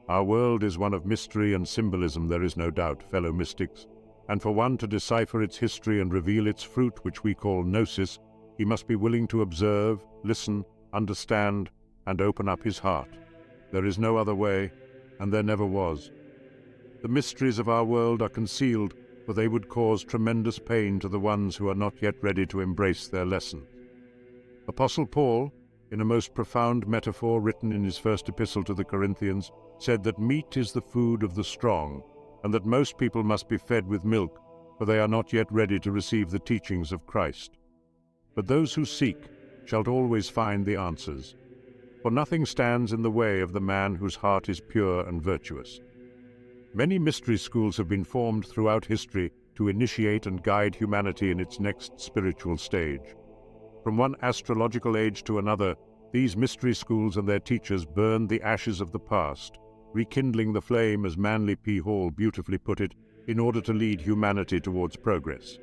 Our world is one of mystery and symbolism, there is no doubt, fellow mystics, and for one to decipher its history and reveal its fruit, which we call gnosis, he must be willing to observe, listen, understand, and open up his heart. There is no other way, and there never was. The mysteries of our world are concealed, for they would cause tremendous pain to the ones who are not yet ready to embrace their lesson. Apostle Paul, in a most profound metaphor written in his first epistle to the Corinthians, said that meat is the food of the strong, and that most people must be fed with milk, for they are not yet ready to receive the teachings of Christ. But those who seek shall always find the answers, for nothing stands in the way of the man whose heart is pure and virtuous. Many mystery schools have been formed throughout history to initiate and guide humanity in its next spiritual stage. From one astrological age to another, these mystery schools and their teachers burned the ashes of the past, rekindling the flame, as Manly P. Hall beautifully put it, in order to lead humanity towards progress.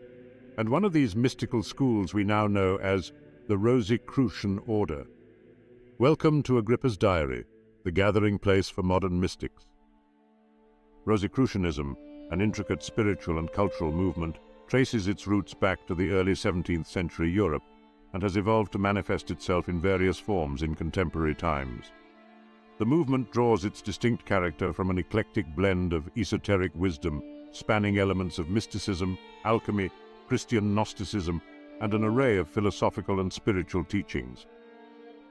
And one of these mystical schools we now know as the Rosicrucian order. Welcome to Agrippa's Diary, the gathering place for modern mystics. Rosicrucianism, an intricate spiritual and cultural movement, traces its roots back to the early 17th century Europe and has evolved to manifest itself in various forms in contemporary times. The movement draws its distinct character from an eclectic blend of esoteric wisdom, spanning elements of mysticism, alchemy, Christian Gnosticism, and an array of philosophical and spiritual teachings.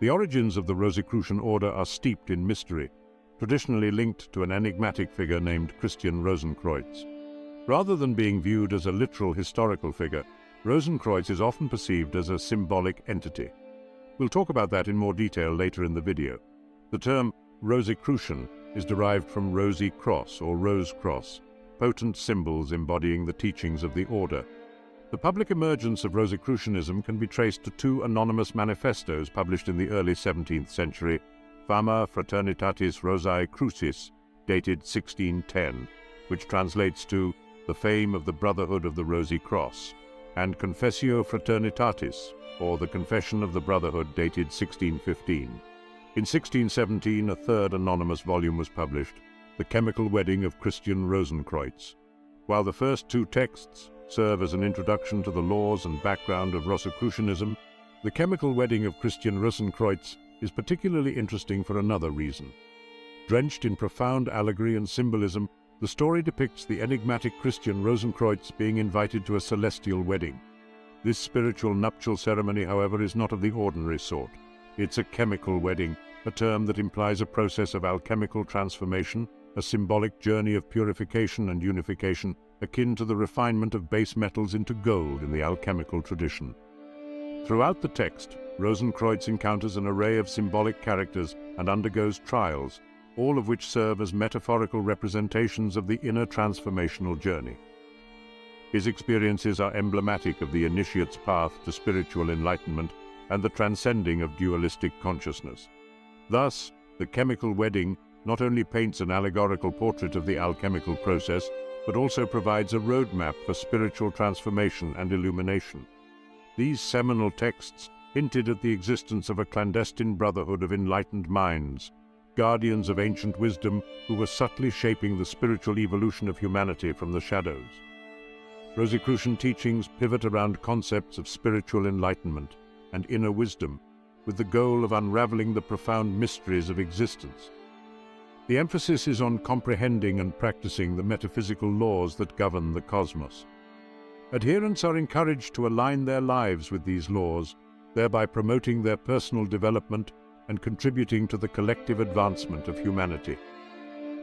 The origins of the Rosicrucian order are steeped in mystery, traditionally linked to an enigmatic figure named Christian Rosenkreuz. Rather than being viewed as a literal historical figure, Rosenkreuz is often perceived as a symbolic entity. We'll talk about that in more detail later in the video. The term Rosicrucian is derived from rosy cross or rose cross, potent symbols embodying the teachings of the order. The public emergence of Rosicrucianism can be traced to two anonymous manifestos published in the early 17th century, Fama Fraternitatis Rosae Crucis, dated 1610, which translates to the fame of the Brotherhood of the Rosy Cross, and Confessio Fraternitatis, or the Confession of the Brotherhood, dated 1615. In 1617, a third anonymous volume was published, The Chemical Wedding of Christian Rosenkreuz. While the first two texts serve as an introduction to the laws and background of Rosicrucianism, The Chemical Wedding of Christian Rosenkreuz is particularly interesting for another reason. Drenched in profound allegory and symbolism, the story depicts the enigmatic Christian Rosenkreuz being invited to a celestial wedding. This spiritual nuptial ceremony, however, is not of the ordinary sort. It's a chemical wedding, a term that implies a process of alchemical transformation, a symbolic journey of purification and unification, akin to the refinement of base metals into gold in the alchemical tradition. Throughout the text, Rosenkreuz encounters an array of symbolic characters and undergoes trials, all of which serve as metaphorical representations of the inner transformational journey. His experiences are emblematic of the initiate's path to spiritual enlightenment and the transcending of dualistic consciousness. Thus, the chemical wedding not only paints an allegorical portrait of the alchemical process, but also provides a roadmap for spiritual transformation and illumination. These seminal texts hinted at the existence of a clandestine brotherhood of enlightened minds, guardians of ancient wisdom who were subtly shaping the spiritual evolution of humanity from the shadows. Rosicrucian teachings pivot around concepts of spiritual enlightenment and inner wisdom, with the goal of unraveling the profound mysteries of existence. The emphasis is on comprehending and practicing the metaphysical laws that govern the cosmos. Adherents are encouraged to align their lives with these laws, thereby promoting their personal development and contributing to the collective advancement of humanity.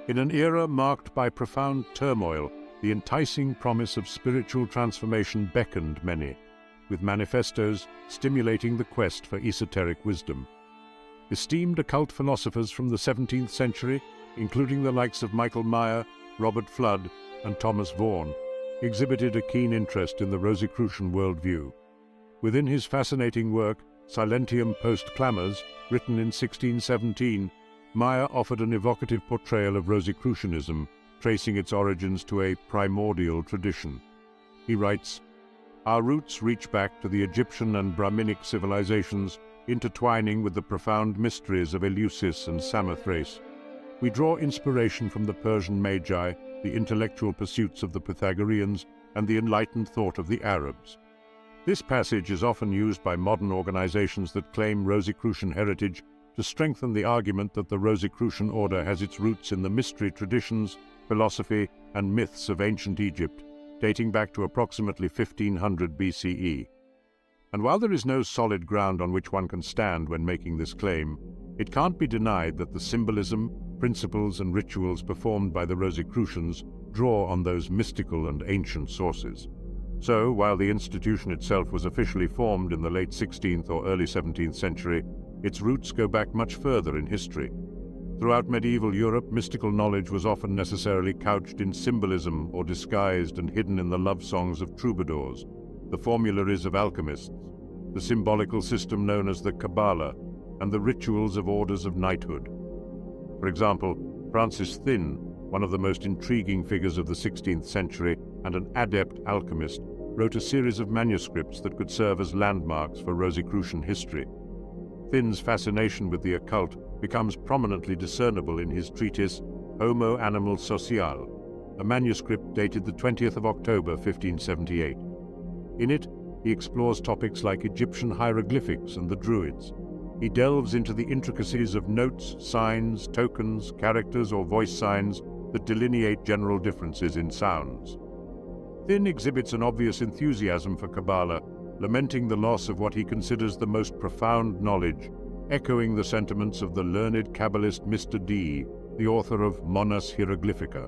In an era marked by profound turmoil, the enticing promise of spiritual transformation beckoned many, with manifestos stimulating the quest for esoteric wisdom. Esteemed occult philosophers from the 17th century, including the likes of Michael Meyer, Robert Flood, and Thomas Vaughan, exhibited a keen interest in the Rosicrucian worldview. Within his fascinating work, Silentium Post Clamors, written in 1617, Meyer offered an evocative portrayal of Rosicrucianism, tracing its origins to a primordial tradition. He writes, "Our roots reach back to the Egyptian and Brahminic civilizations, intertwining with the profound mysteries of Eleusis and Samothrace. We draw inspiration from the Persian Magi, the intellectual pursuits of the Pythagoreans, and the enlightened thought of the Arabs. This passage is often used by modern organizations that claim Rosicrucian heritage to strengthen the argument that the Rosicrucian order has its roots in the mystery traditions, philosophy, and myths of ancient Egypt, dating back to approximately 1500 BCE. And while there is no solid ground on which one can stand when making this claim, it can't be denied that the symbolism, principles, and rituals performed by the Rosicrucians draw on those mystical and ancient sources. So, while the institution itself was officially formed in the late 16th or early 17th century, its roots go back much further in history. Throughout medieval Europe, mystical knowledge was often necessarily couched in symbolism or disguised and hidden in the love songs of troubadours, the formularies of alchemists, the symbolical system known as the Kabbalah, and the rituals of orders of knighthood. For example, Francis Thynne, one of the most intriguing figures of the 16th century and an adept alchemist, wrote a series of manuscripts that could serve as landmarks for Rosicrucian history. Thynne's fascination with the occult becomes prominently discernible in his treatise Homo Animal Social, a manuscript dated the 20th of October 1578. In it, he explores topics like Egyptian hieroglyphics and the Druids. He delves into the intricacies of notes, signs, tokens, characters, or voice signs that delineate general differences in sounds. Thynne exhibits an obvious enthusiasm for Kabbalah, lamenting the loss of what he considers the most profound knowledge, echoing the sentiments of the learned Kabbalist Mr. D, the author of Monas Hieroglyphica.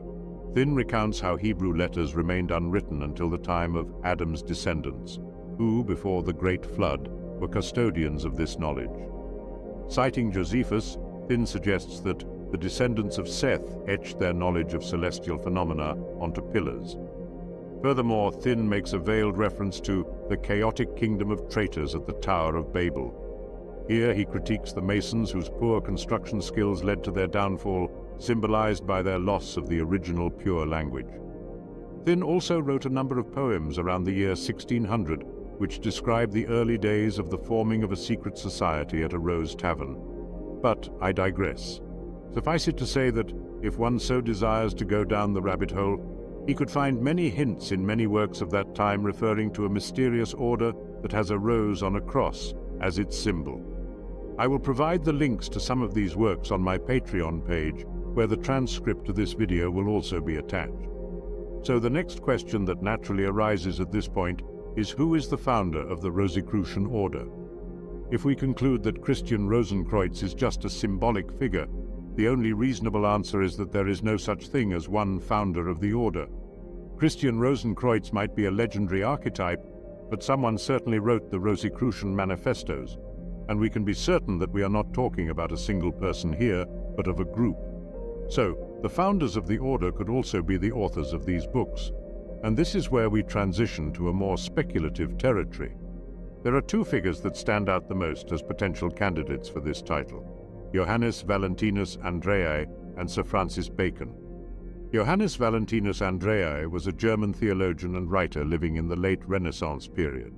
Thynne recounts how Hebrew letters remained unwritten until the time of Adam's descendants, who, before the Great Flood, were custodians of this knowledge. Citing Josephus, Thynne suggests that the descendants of Seth etched their knowledge of celestial phenomena onto pillars. Furthermore, Thynne makes a veiled reference to the chaotic kingdom of traitors at the Tower of Babel. Here he critiques the masons whose poor construction skills led to their downfall, symbolized by their loss of the original pure language. Thynne also wrote a number of poems around the year 1600, which describe the early days of the forming of a secret society at a Rose Tavern. But I digress. Suffice it to say that, if one so desires to go down the rabbit hole, he could find many hints in many works of that time referring to a mysterious order that has a rose on a cross as its symbol. I will provide the links to some of these works on my Patreon page, where the transcript to this video will also be attached. So the next question that naturally arises at this point is, who is the founder of the Rosicrucian order? If we conclude that Christian Rosenkreuz is just a symbolic figure, the only reasonable answer is that there is no such thing as one founder of the order. Christian Rosenkreuz might be a legendary archetype, but someone certainly wrote the Rosicrucian manifestos, and we can be certain that we are not talking about a single person here, but of a group. So, the founders of the order could also be the authors of these books, and this is where we transition to a more speculative territory. There are two figures that stand out the most as potential candidates for this title: Johannes Valentinus Andreae and Sir Francis Bacon. Johannes Valentinus Andreae was a German theologian and writer living in the late Renaissance period.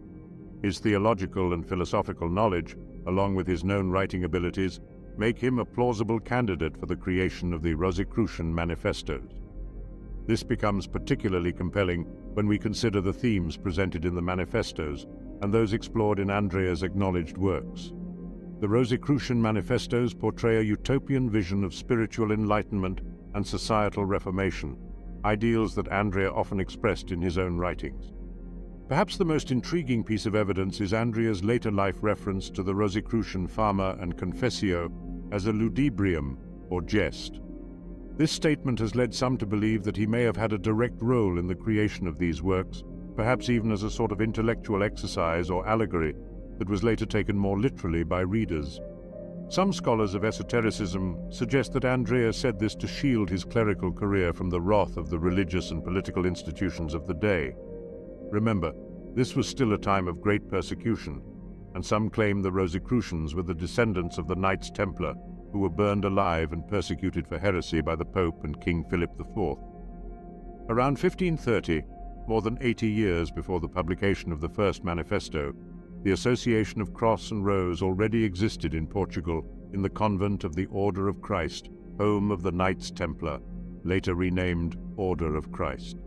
His theological and philosophical knowledge, along with his known writing abilities, make him a plausible candidate for the creation of the Rosicrucian manifestos. This becomes particularly compelling when we consider the themes presented in the manifestos and those explored in Andrea's acknowledged works. The Rosicrucian manifestos portray a utopian vision of spiritual enlightenment and societal reformation, ideals that Andrea often expressed in his own writings. Perhaps the most intriguing piece of evidence is Andrea's later life reference to the Rosicrucian Fama and Confessio as a ludibrium, or jest. This statement has led some to believe that he may have had a direct role in the creation of these works, perhaps even as a sort of intellectual exercise or allegory that was later taken more literally by readers. Some scholars of esotericism suggest that Andrea said this to shield his clerical career from the wrath of the religious and political institutions of the day. Remember, this was still a time of great persecution, and some claim the Rosicrucians were the descendants of the Knights Templar, who were burned alive and persecuted for heresy by the Pope and King Philip IV. Around 1530, more than 80 years before the publication of the first manifesto, the Association of Cross and Rose already existed in Portugal in the convent of the Order of Christ, home of the Knights Templar, later renamed Order of Christ.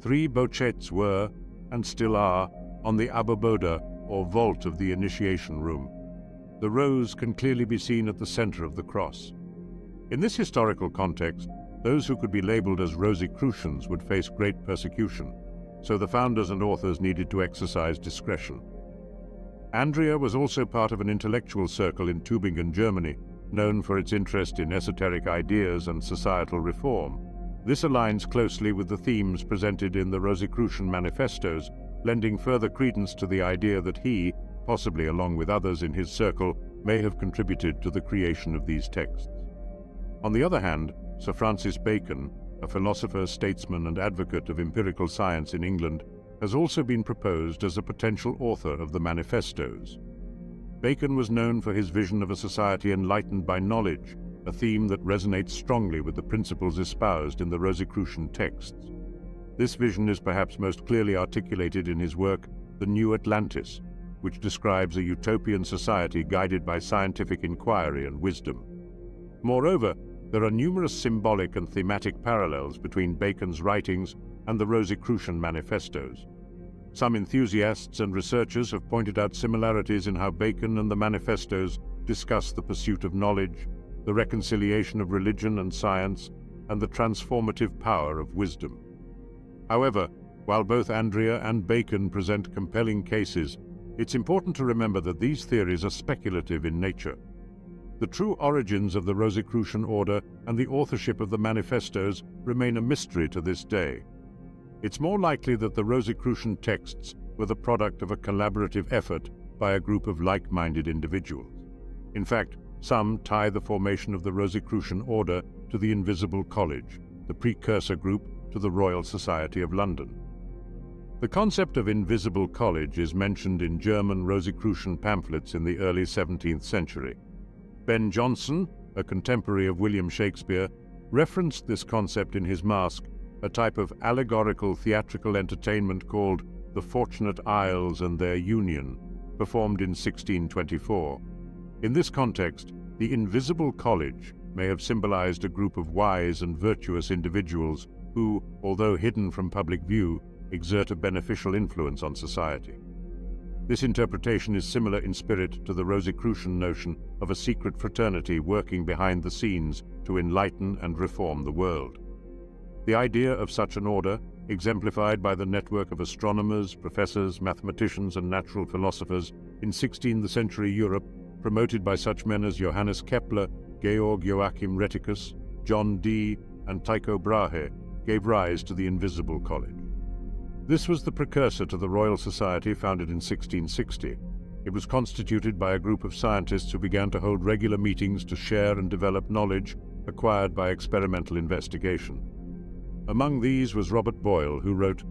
3 bochetes were, and still are, on the aboboda, or vault of the initiation room. The rose can clearly be seen at the center of the cross. In this historical context, those who could be labeled as Rosicrucians would face great persecution, so the founders and authors needed to exercise discretion. Andrea was also part of an intellectual circle in Tübingen, Germany, known for its interest in esoteric ideas and societal reform. This aligns closely with the themes presented in the Rosicrucian manifestos, lending further credence to the idea that he, possibly along with others in his circle, may have contributed to the creation of these texts. On the other hand, Sir Francis Bacon, a philosopher, statesman, and advocate of empirical science in England, has also been proposed as a potential author of the manifestos. Bacon was known for his vision of a society enlightened by knowledge, a theme that resonates strongly with the principles espoused in the Rosicrucian texts. This vision is perhaps most clearly articulated in his work, The New Atlantis, which describes a utopian society guided by scientific inquiry and wisdom. Moreover, there are numerous symbolic and thematic parallels between Bacon's writings and the Rosicrucian manifestos. Some enthusiasts and researchers have pointed out similarities in how Bacon and the manifestos discuss the pursuit of knowledge, the reconciliation of religion and science, and the transformative power of wisdom. However, while both Andrea and Bacon present compelling cases, it's important to remember that these theories are speculative in nature. The true origins of the Rosicrucian order and the authorship of the manifestos remain a mystery to this day. It's more likely that the Rosicrucian texts were the product of a collaborative effort by a group of like-minded individuals. In fact, some tie the formation of the Rosicrucian order to the Invisible College, the precursor group to the Royal Society of London. The concept of Invisible College is mentioned in German Rosicrucian pamphlets in the early 17th century. Ben Jonson, a contemporary of William Shakespeare, referenced this concept in his Masque, a type of allegorical theatrical entertainment called The Fortunate Isles and Their Union, performed in 1624. In this context, the Invisible College may have symbolized a group of wise and virtuous individuals who, although hidden from public view, exert a beneficial influence on society. This interpretation is similar in spirit to the Rosicrucian notion of a secret fraternity working behind the scenes to enlighten and reform the world. The idea of such an order, exemplified by the network of astronomers, professors, mathematicians, and natural philosophers in 16th century Europe, promoted by such men as Johannes Kepler, Georg Joachim Rheticus, John Dee, and Tycho Brahe, gave rise to the Invisible College. This was the precursor to the Royal Society founded in 1660. It was constituted by a group of scientists who began to hold regular meetings to share and develop knowledge acquired by experimental investigation. Among these was Robert Boyle, who wrote,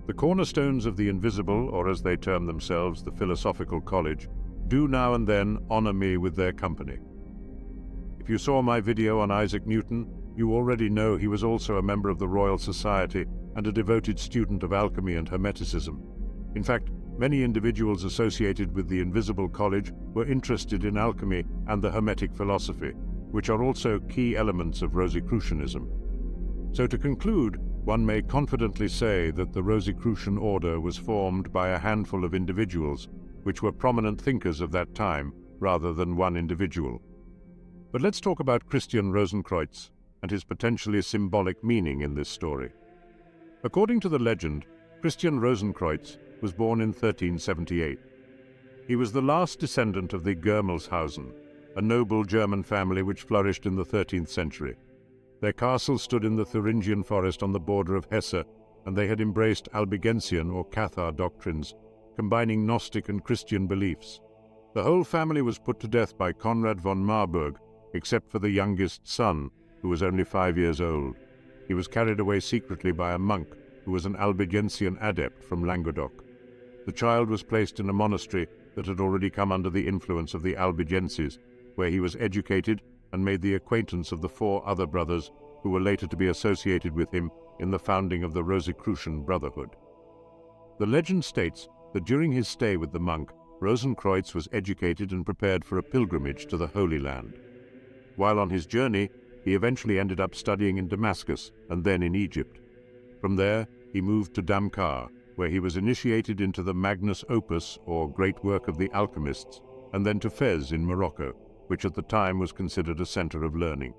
"The cornerstones of the invisible, or as they term themselves, the Philosophical College, do now and then honor me with their company." If you saw my video on Isaac Newton, you already know he was also a member of the Royal Society and a devoted student of alchemy and Hermeticism. In fact, many individuals associated with the Invisible College were interested in alchemy and the Hermetic philosophy, which are also key elements of Rosicrucianism. So to conclude, one may confidently say that the Rosicrucian order was formed by a handful of individuals, which were prominent thinkers of that time, rather than one individual. But let's talk about Christian Rosenkreuz and his potentially symbolic meaning in this story. According to the legend, Christian Rosenkreuz was born in 1378. He was the last descendant of the Germelshausen, a noble German family which flourished in the 13th century. Their castle stood in the Thuringian forest on the border of Hesse, and they had embraced Albigensian or Cathar doctrines, combining Gnostic and Christian beliefs. The whole family was put to death by Conrad von Marburg, except for the youngest son, who was only 5 years old. He was carried away secretly by a monk who was an Albigensian adept from Languedoc. The child was placed in a monastery that had already come under the influence of the Albigenses, where he was educated and made the acquaintance of the 4 other brothers who were later to be associated with him in the founding of the Rosicrucian Brotherhood. The legend states that during his stay with the monk, Rosenkreuz was educated and prepared for a pilgrimage to the Holy Land. While on his journey, he eventually ended up studying in Damascus and then in Egypt. From there, he moved to Damcar, where he was initiated into the Magnus Opus, or Great Work of the Alchemists, and then to Fez in Morocco, which at the time was considered a center of learning.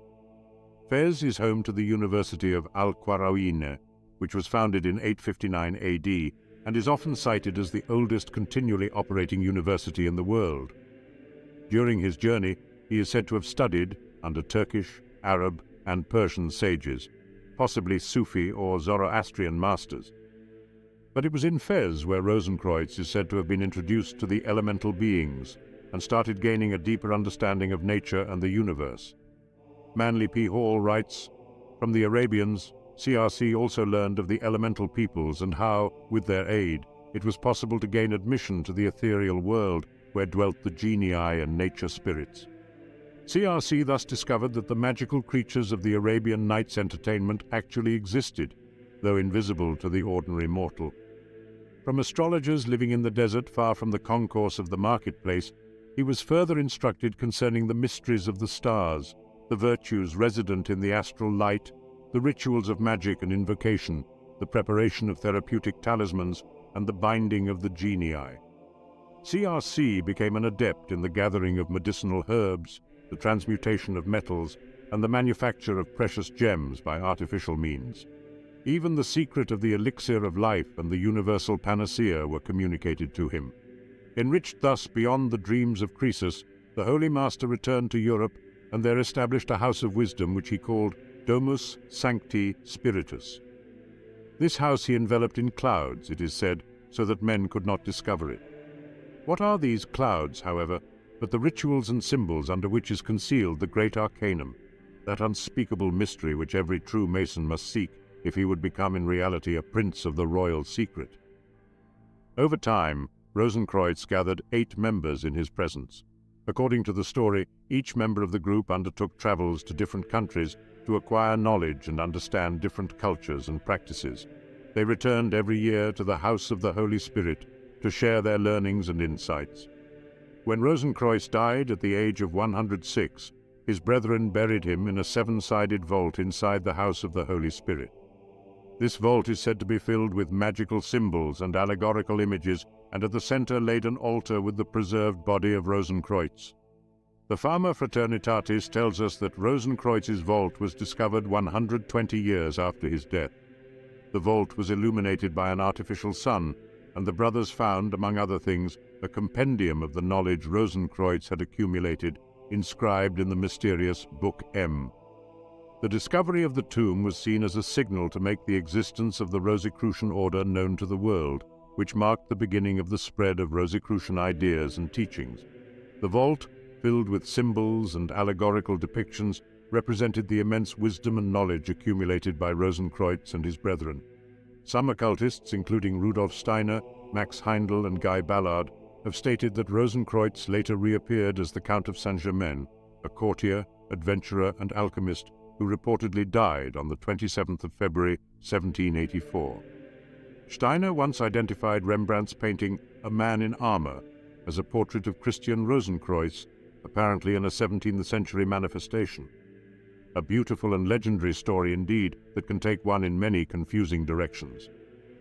Fez is home to the University of Al-Qarawiyyin, which was founded in 859 AD and is often cited as the oldest continually operating university in the world. During his journey, he is said to have studied under Turkish, Arab, and Persian sages, possibly Sufi or Zoroastrian masters. But it was in Fez where Rosenkreutz is said to have been introduced to the elemental beings and started gaining a deeper understanding of nature and the universe. Manly P. Hall writes, "From the Arabians, CRC also learned of the elemental peoples and how, with their aid, it was possible to gain admission to the ethereal world where dwelt the genii and nature spirits. CRC thus discovered that the magical creatures of the Arabian Nights Entertainment actually existed, though invisible to the ordinary mortal. From astrologers living in the desert far from the concourse of the marketplace, he was further instructed concerning the mysteries of the stars, the virtues resident in the astral light, the rituals of magic and invocation, the preparation of therapeutic talismans, and the binding of the genii. CRC became an adept in the gathering of medicinal herbs, the transmutation of metals, and the manufacture of precious gems by artificial means. Even the secret of the elixir of life and the universal panacea were communicated to him. Enriched thus beyond the dreams of Croesus, the Holy Master returned to Europe and there established a house of wisdom which he called Domus Sancti Spiritus. This house he enveloped in clouds, it is said, so that men could not discover it. What are these clouds, however, but the rituals and symbols under which is concealed the great arcanum, that unspeakable mystery which every true Mason must seek if he would become in reality a prince of the royal secret? Over time, Rosenkreutz gathered 8 members in his presence. According to the story, each member of the group undertook travels to different countries to acquire knowledge and understand different cultures and practices. They returned every year to the House of the Holy Spirit to share their learnings and insights. When Rosenkreutz died at the age of 106, his brethren buried him in a 7-sided vault inside the House of the Holy Spirit. This vault is said to be filled with magical symbols and allegorical images, and at the center laid an altar with the preserved body of Rosenkreutz. The Fama Fraternitatis tells us that Rosenkreutz's vault was discovered 120 years after his death. The vault was illuminated by an artificial sun, and the brothers found, among other things, a compendium of the knowledge Rosenkreutz had accumulated, inscribed in the mysterious Book M. The discovery of the tomb was seen as a signal to make the existence of the Rosicrucian order known to the world, which marked the beginning of the spread of Rosicrucian ideas and teachings. The vault, filled with symbols and allegorical depictions, represented the immense wisdom and knowledge accumulated by Rosenkreutz and his brethren. Some occultists, including Rudolf Steiner, Max Heindel, and Guy Ballard, have stated that Rosenkreutz later reappeared as the Count of Saint-Germain, a courtier, adventurer, and alchemist who reportedly died on the 27th of February, 1784. Steiner once identified Rembrandt's painting A Man in Armor as a portrait of Christian Rosenkreutz, apparently in a 17th century manifestation. A beautiful and legendary story indeed that can take one in many confusing directions.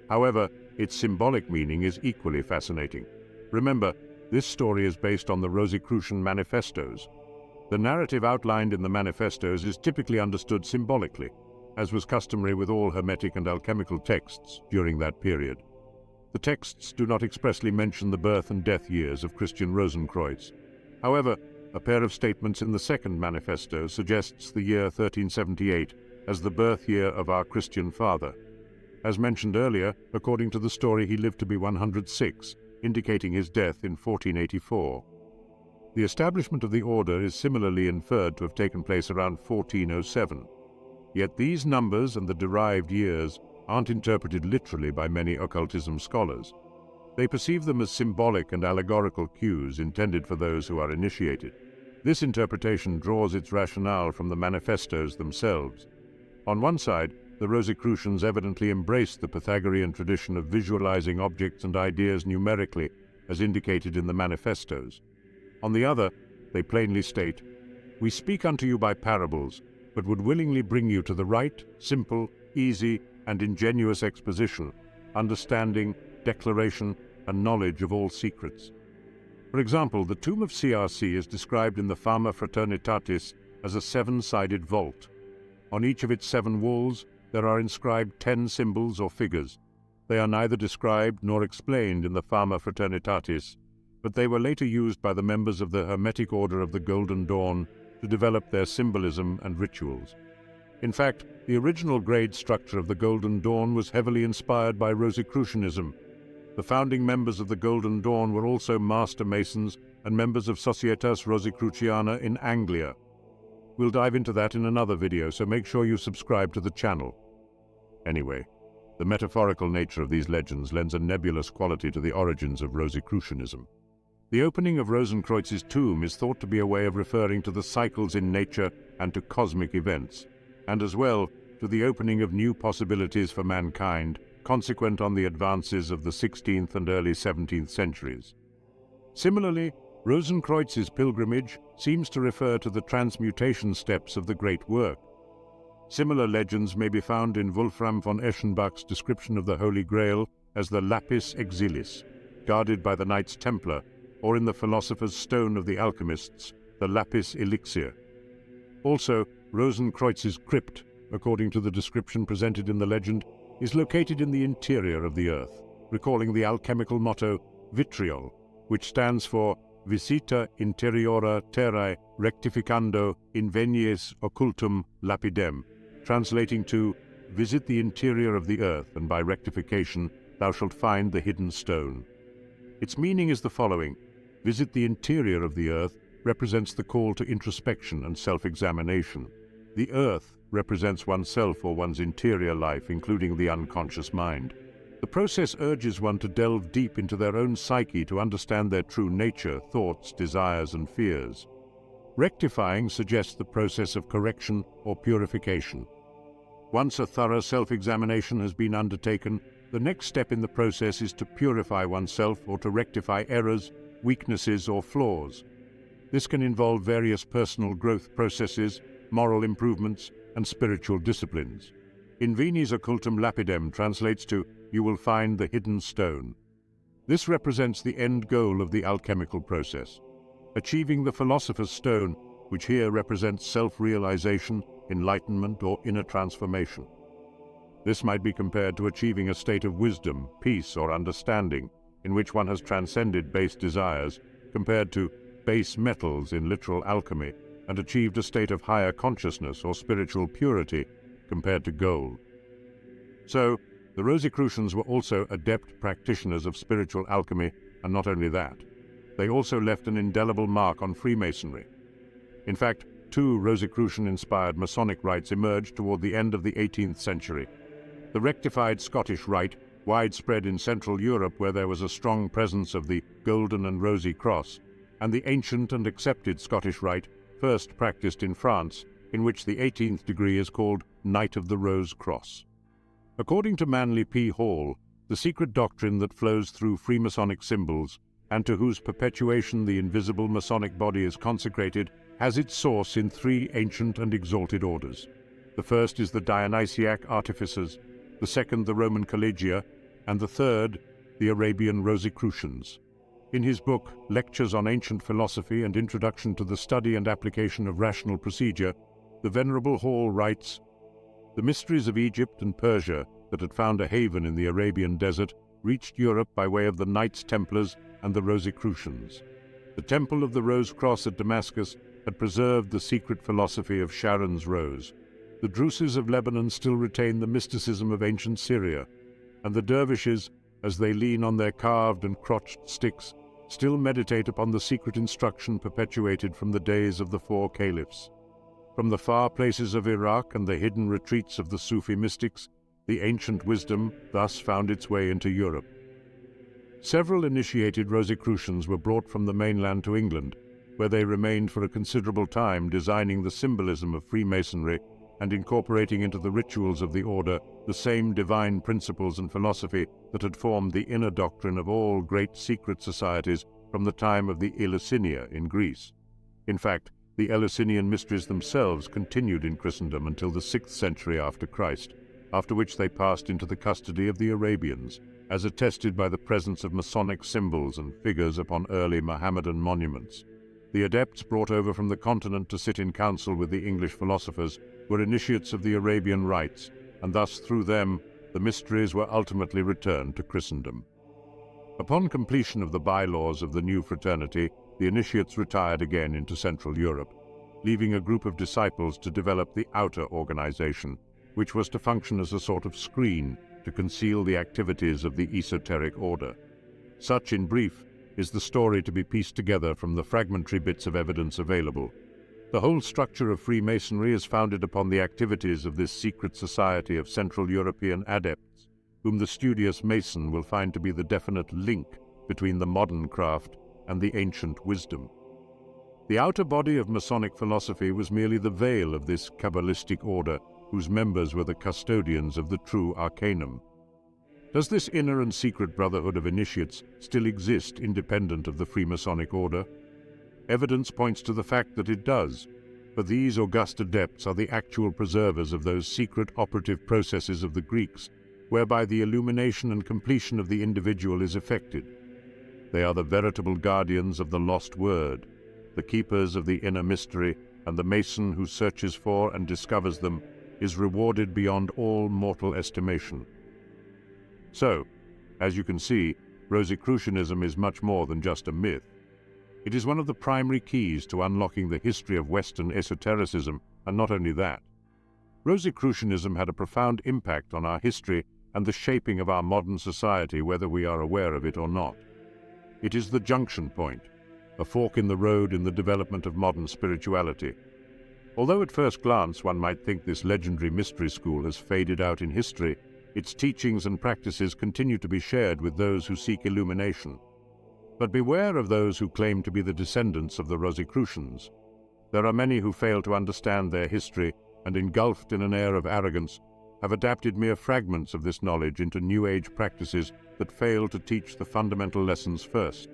However, its symbolic meaning is equally fascinating. Remember, this story is based on the Rosicrucian manifestos. The narrative outlined in the manifestos is typically understood symbolically, as was customary with all Hermetic and alchemical texts during that period. The texts do not expressly mention the birth and death years of Christian Rosenkreutz. However, a pair of statements in the second manifesto suggests the year 1378 as the birth year of our Christian father. As mentioned earlier, according to the story, he lived to be 106, indicating his death in 1484. The establishment of the order is similarly inferred to have taken place around 1407. Yet these numbers and the derived years aren't interpreted literally by many occultism scholars. They perceive them as symbolic and allegorical cues intended for those who are initiated. This interpretation draws its rationale from the manifestos themselves. On one side, the Rosicrucians evidently embraced the Pythagorean tradition of visualizing objects and ideas numerically, as indicated in the manifestos. On the other, they plainly state, "We speak unto you by parables, but would willingly bring you to the right, simple, easy, and ingenuous exposition, understanding, declaration, and knowledge of all secrets. For example, the tomb of CRC is described in the Fama Fraternitatis as a 7-sided vault. On each of its 7 walls, there are inscribed 10 symbols or figures. They are neither described nor explained in the Fama Fraternitatis, but they were later used by the members of the Hermetic Order of the Golden Dawn to develop their symbolism and rituals. In fact, the original grade structure of the Golden Dawn was heavily inspired by Rosicrucianism. The founding members of the Golden Dawn were also Master Masons and members of Societas Rosicruciana in Anglia. We'll dive into that in another video, so make sure you subscribe to the channel. Anyway, the metaphorical nature of these legends lends a nebulous quality to the origins of Rosicrucianism. The opening of Rosenkreuz's tomb is thought to be a way of referring to the cycles in nature and to cosmic events, and as well to the opening of new possibilities for mankind, consequent on the advances of the 16th and early 17th centuries. Similarly, Rosenkreuz's pilgrimage seems to refer to the transmutation steps of the Great Work. Similar legends may be found in Wolfram von Eschenbach's description of the Holy Grail as the Lapis Exilis, guarded by the Knights Templar, or in the Philosopher's Stone of the Alchemists, the Lapis Elixir. Also, Rosenkreuz's crypt, according to the description presented in the legend, is located in the interior of the earth, recalling the alchemical motto vitriol, which stands for Visita interiora terrae rectificando invenies occultum lapidem, translating to visit the interior of the earth, and by rectification thou shalt find the hidden stone. Its meaning is the following: visit the interior of the earth represents the call to introspection and self-examination. The earth represents oneself or one's interior life, including the unconscious mind. The process urges one to delve deep into their own psyche to understand their true nature, thoughts, desires, and fears. Rectifying suggests the process of correction or purification. Once a thorough self-examination has been undertaken, the next step in the process is to purify oneself or to rectify errors, weaknesses, or flaws. This can involve various personal growth processes, moral improvements, and spiritual disciplines. Invenies occultum lapidem translates to, you will find the hidden stone. This represents the end goal of the alchemical process, achieving the Philosopher's Stone, which here represents self-realization, enlightenment, or inner transformation. This might be compared to achieving a state of wisdom, peace, or understanding, in which one has transcended base desires, compared to base metals in literal alchemy, and achieved a state of higher consciousness or spiritual purity, compared to gold. So, the Rosicrucians were also adept practitioners of spiritual alchemy, and not only that, they also left an indelible mark on Freemasonry. In fact, 2 Rosicrucian-inspired Masonic rites emerged toward the end of the 18th century. The rectified Scottish Rite, widespread in Central Europe where there was a strong presence of the Golden and Rosy Cross, and the ancient and accepted Scottish Rite, first practiced in France, in which the 18th degree is called Knight of the Rose Cross. According to Manly P. Hall, the secret doctrine that flows through Freemasonic symbols, and to whose perpetuation the invisible Masonic body is consecrated, has its source in 3 ancient and exalted orders. The first is the Dionysiac Artificers, the second the Roman Collegia, and the third the Arabian Rosicrucians. In his book, Lectures on Ancient Philosophy and Introduction to the Study and Application of Rational Procedure, the Venerable Hall writes, the mysteries of Egypt and Persia that had found a haven in the Arabian desert reached Europe by way of the Knights Templars and the Rosicrucians. The Temple of the Rose Cross at Damascus had preserved the secret philosophy of Sharon's Rose. The Druses of Lebanon still retain the mysticism of ancient Syria, and the dervishes, as they lean on their carved and crotched sticks, still meditate upon the secret instruction perpetuated from the days of the 4 caliphs. From the far places of Iraq and the hidden retreats of the Sufi mystics, the ancient wisdom thus found its way into Europe. Several initiated Rosicrucians were brought from the mainland to England, where they remained for a considerable time designing the symbolism of Freemasonry and incorporating into the rituals of the order the same divine principles and philosophy that had formed the inner doctrine of all great secret societies from the time of the Eleusinian in Greece. In fact, The Eleusinian mysteries themselves continued in Christendom until the 6th century after Christ, after which they passed into the custody of the Arabians, as attested by the presence of Masonic symbols and figures upon early Mohammedan monuments. The adepts brought over from the continent to sit in council with the English philosophers were initiates of the Arabian rites, and thus through them the mysteries were ultimately returned to Christendom. Upon completion of the bylaws of the new fraternity, the initiates retired again into Central Europe, leaving a group of disciples to develop the outer organization, which was to function as a sort of screen to conceal the activities of the esoteric order. Such, in brief, is the story to be pieced together from the fragmentary bits of evidence available. The whole structure of Freemasonry is founded upon the activities of this secret society of Central European adepts, whom the studious Mason will find to be the definite link between the modern craft and the ancient wisdom. The outer body of Masonic philosophy was merely the veil of this Kabbalistic order, whose members were the custodians of the true arcanum. Does this inner and secret brotherhood of initiates still exist independent of the Freemasonic order? Evidence points to the fact that it does, for these august adepts are the actual preservers of those secret operative processes of the Greeks, whereby the illumination and completion of the individual is effected. They are the veritable guardians of the lost word, the keepers of the inner mystery, and the Mason who searches for and discovers them is rewarded beyond all mortal estimation. So, as you can see, Rosicrucianism is much more than just a myth. It is one of the primary keys to unlocking the history of Western esotericism, and not only that. Rosicrucianism had a profound impact on our history and the shaping of our modern society, whether we are aware of it or not. It is the junction point, a fork in the road in the development of modern spirituality. Although at first glance one might think this legendary mystery school has faded out in history, its teachings and practices continue to be shared with those who seek illumination. But beware of those who claim to be the descendants of the Rosicrucians. There are many who fail to understand their history and, engulfed in an air of arrogance, have adapted mere fragments of this knowledge into New Age practices that fail to teach the fundamental lessons first.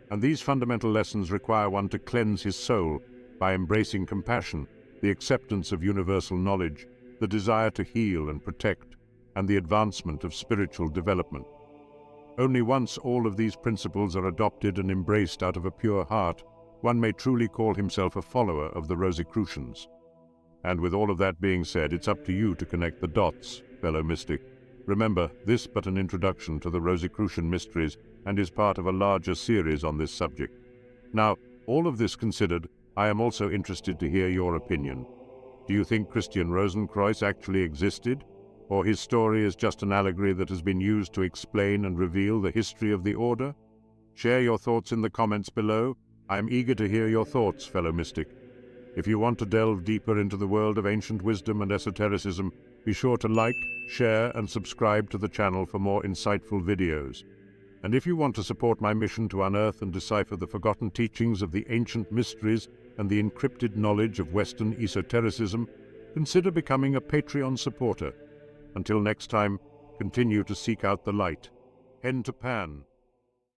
And these fundamental lessons require one to cleanse his soul by embracing compassion, the acceptance of universal knowledge, the desire to heal and protect, and the advancement of spiritual development. Only once all of these principles are adopted and embraced out of a pure heart, one may truly call himself a follower of the Rosicrucians. And with all of that being said, it's up to you to connect the dots, fellow mystic. Remember, this but an introduction to the Rosicrucian mysteries and is part of a larger series on this subject. Now, all of this considered, I am also interested to hear your opinion. Do you think Christian Rosenkreuz actually existed? Or his story is just an allegory that has been used to explain and reveal the history of the order? Share your thoughts in the comments below. I am eager to hear your thoughts, fellow mystic. If you want to delve deeper into the world of ancient wisdom and esotericism, be sure to like, share, and subscribe to the channel for more insightful videos. And if you want to support my mission to unearth and decipher the forgotten teachings of the ancient mysteries and the encrypted knowledge of Western esotericism, consider becoming a Patreon supporter. Until next time, continue to seek out the light. Hen to Pan.